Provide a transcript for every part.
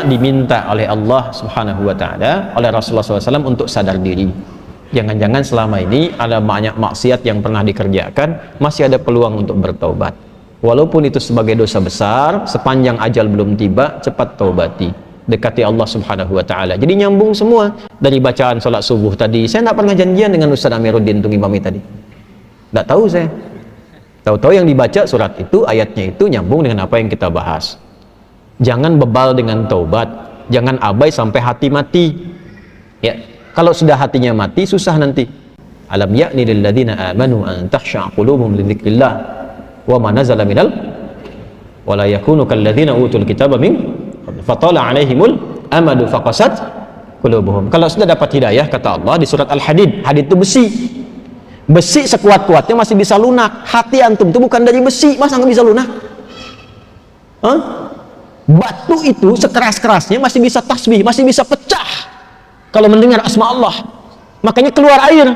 diminta oleh Allah Subhanahu wa Ta'ala, oleh Rasulullah SAW untuk sadar diri. Jangan-jangan selama ini ada banyak maksiat yang pernah dikerjakan, masih ada peluang untuk bertaubat. Walaupun itu sebagai dosa besar, sepanjang ajal belum tiba, cepat taubati, dekati Allah Subhanahu wa Ta'ala. Jadi nyambung semua dari bacaan sholat subuh tadi. Saya tidak pernah janjian dengan Ustaz Amiruddin untuk imami tadi, tidak tahu saya. Tahu-tahu yang dibaca surat itu, ayatnya itu nyambung dengan apa yang kita bahas. Jangan bebal dengan taubat, jangan abai sampai hati mati. Ya, kalau sudah hatinya mati susah nanti. Alam ya'ni lil ladzina amanu an takhsha'a qulubuhum li dzikrillah wa ma nazala minal wa la yakunu kal ladzina utul kitaba min fatala 'alaihimul amadu faqasat qulubuhum. Kalau sudah dapat hidayah, kata Allah di surat Al-Hadid, hadid itu besi. Besi sekuat-kuatnya masih bisa lunak. Hati antum itu bukan dari besi, masa nggak bisa lunak? Hah? Batu itu sekeras-kerasnya masih bisa tasbih, masih bisa pecah kalau mendengar asma Allah. Makanya keluar air,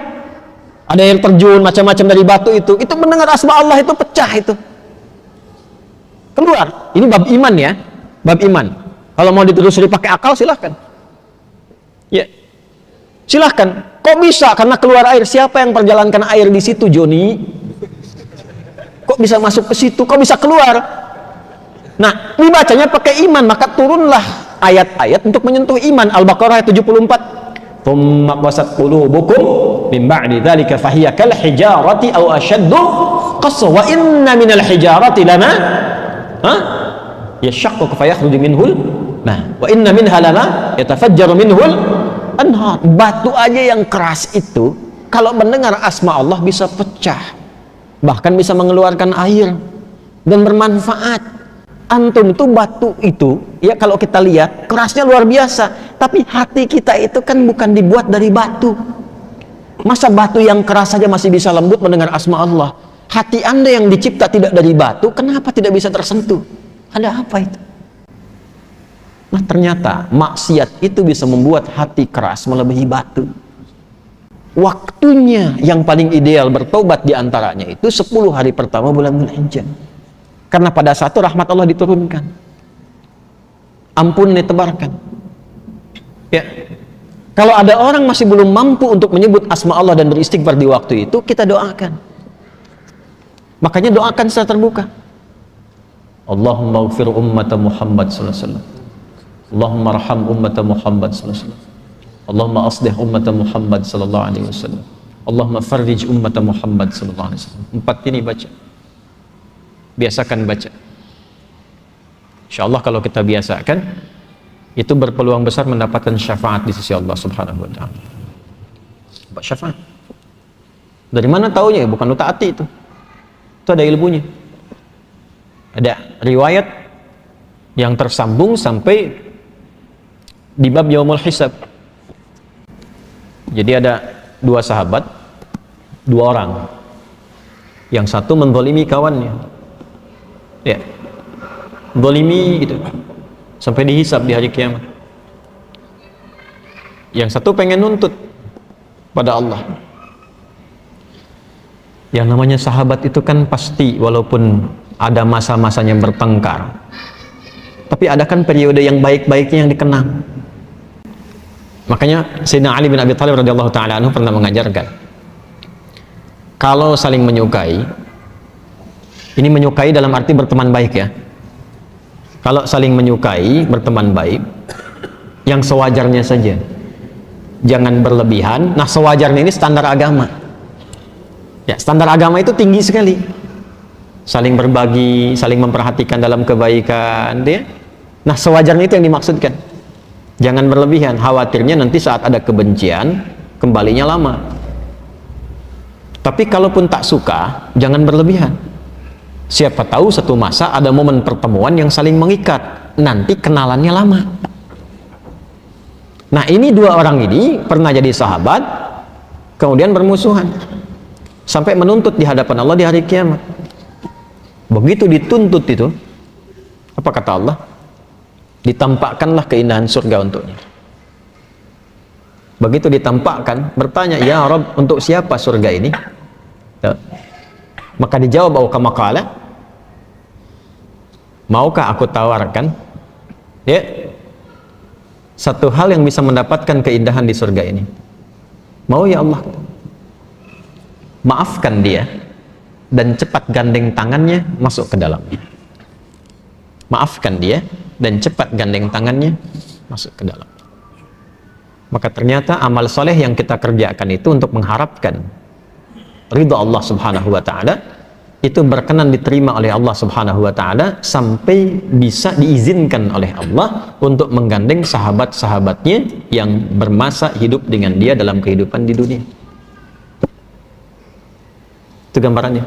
ada air terjun macam-macam dari batu itu mendengar asma Allah itu pecah, itu keluar. Ini bab iman ya, bab iman. Kalau mau ditelusuri pakai akal silahkan ya, silahkan. Kok bisa? Karena keluar air. Siapa yang perjalankan air di situ, Joni? Kok bisa masuk ke situ? Kok bisa keluar? Nah, dibacanya pakai iman, maka turunlah ayat-ayat untuk menyentuh iman. Al-Baqarah 74. Tsumma qasat qulubukum min ba'di dzalika fahiya kal hijarati aw ashaddu qaswa wa inna minal hijarati lama yashaqqu fayakhruju minhul wa inna minha lama yatafajjaru minhul anhar. Batu aja yang keras itu kalau mendengar asma Allah bisa pecah, bahkan bisa mengeluarkan air dan bermanfaat. Antum tuh batu itu ya, kalau kita lihat kerasnya luar biasa, tapi hati kita itu kan bukan dibuat dari batu. Masa batu yang keras saja masih bisa lembut mendengar asma Allah? Hati Anda yang dicipta tidak dari batu, kenapa tidak bisa tersentuh? Ada apa itu? Nah, ternyata maksiat itu bisa membuat hati keras melebihi batu. Waktunya yang paling ideal bertobat diantaranya itu 10 hari pertama bulan Dzulhijjah. Karena pada saat itu rahmat Allah diturunkan, ampun ditebarkan. Ya, kalau ada orang masih belum mampu untuk menyebut asma Allah dan beristighfar di waktu itu, kita doakan. Makanya doakan secara terbuka. Allahumma ighfir ummata Muhammad sallallahu alaihi wasallam. Allahumma arham ummata Muhammad sallallahu alaihi wasallam. Allahumma aslih ummata Muhammad sallallahu alaihi wasallam. Allahumma farrij ummata Muhammad sallallahu alaihi wasallam. 4 ini baca. Biasakan baca. Insyaallah kalau kita biasakan, itu berpeluang besar mendapatkan syafaat di sisi Allah Subhanahu wa Ta'ala. Syafaat. Dari mana taunya? Bukan lu taati itu. Itu ada ilmunya. Ada riwayat yang tersambung sampai di bab Yaumul Hisab. Jadi ada 2 sahabat, 2 orang. Yang satu menzalimi kawannya. Ya, zalimi gitu sampai dihisab di hari kiamat. Yang satu pengen nuntut pada Allah. Yang namanya sahabat itu kan pasti walaupun ada masa-masanya bertengkar, tapi ada kan periode yang baik-baiknya yang dikenang. Makanya Sayyidina Ali bin Abi Thalib radhiyallahu ta'ala anhu pernah mengajarkan, kalau saling menyukai, ini menyukai dalam arti berteman baik ya. Kalau saling menyukai, berteman baik, yang sewajarnya saja, jangan berlebihan. Nah, sewajarnya ini standar agama. Ya, standar agama itu tinggi sekali. Saling berbagi, saling memperhatikan dalam kebaikan, ya. Nah, sewajarnya itu yang dimaksudkan. Jangan berlebihan. Khawatirnya nanti saat ada kebencian, kembalinya lama. Tapi kalaupun tak suka, jangan berlebihan. Siapa tahu satu masa ada momen pertemuan yang saling mengikat, nanti kenalannya lama. Nah, ini 2 orang ini pernah jadi sahabat, kemudian bermusuhan sampai menuntut di hadapan Allah di hari kiamat. Begitu dituntut itu, apa kata Allah? Ditampakkanlah keindahan surga untuknya. Begitu ditampakkan, bertanya, ya Rabb, untuk siapa surga ini? Maka dijawab, au kama qala, maukah aku tawarkan? Ya, satu hal yang bisa mendapatkan keindahan di surga ini. Mau ya Allah, maafkan dia dan cepat gandeng tangannya masuk ke dalamnya. Maafkan dia dan cepat gandeng tangannya masuk ke dalam. Maka ternyata amal soleh yang kita kerjakan itu untuk mengharapkan ridha Allah subhanahu wa ta'ala, itu berkenan diterima oleh Allah subhanahu wa ta'ala sampai bisa diizinkan oleh Allah untuk menggandeng sahabat-sahabatnya yang bermasa hidup dengan dia dalam kehidupan di dunia. Itu gambarannya.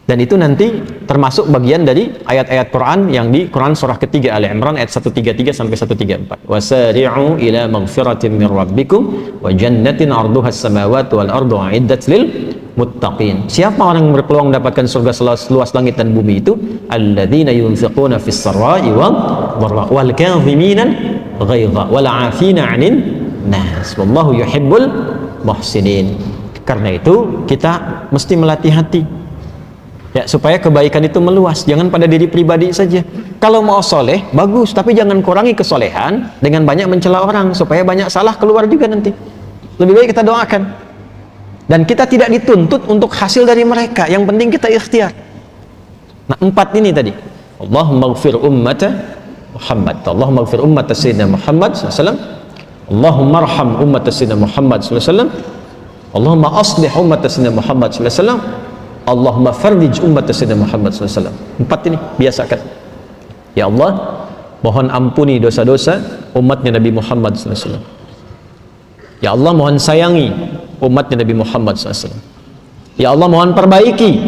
Dan itu nanti termasuk bagian dari ayat-ayat Quran yang di Quran surah ketiga Ali Imran ayat 133 sampai 134. Wasari'u ila maghfiratin min rabbikum wa jannatin 'arduhas samawati wal ardu 'iddat lil muttaqin. Siapa orang yang berpeluang mendapatkan surga seluas langit dan bumi itu? Alladzina yunfiquna fis sarai wal kadhimina ghaidha wal 'afina 'anil nas wallahu yuhibbul muhsinin. Karena itu kita mesti melatih hati ya, supaya kebaikan itu meluas, jangan pada diri pribadi saja. Kalau mau soleh, bagus, tapi jangan kurangi kesolehan dengan banyak mencela orang, supaya banyak salah keluar juga nanti. Lebih baik kita doakan. Dan kita tidak dituntut untuk hasil dari mereka, yang penting kita ikhtiar. Nah, 4 ini tadi. Allahumma ighfir ummata Muhammad, Allahumma ighfir ummata Sayyidina Muhammad SAW, Allahumma arham ummata Sayyidina Muhammad SAW, Allahumma aslih ummata Sayyidina Muhammad SAW, Allahumma farrij umat Sayyidina Muhammad SAW. 4 ini biasakan. Ya Allah, mohon ampuni dosa-dosa umatnya Nabi Muhammad SAW. Ya Allah, mohon sayangi umatnya Nabi Muhammad SAW. Ya Allah, mohon perbaiki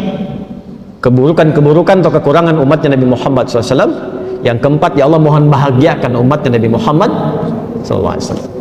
keburukan-keburukan atau kekurangan umatnya Nabi Muhammad SAW. Yang keempat, ya Allah, mohon bahagiakan umatnya Nabi Muhammad SAW.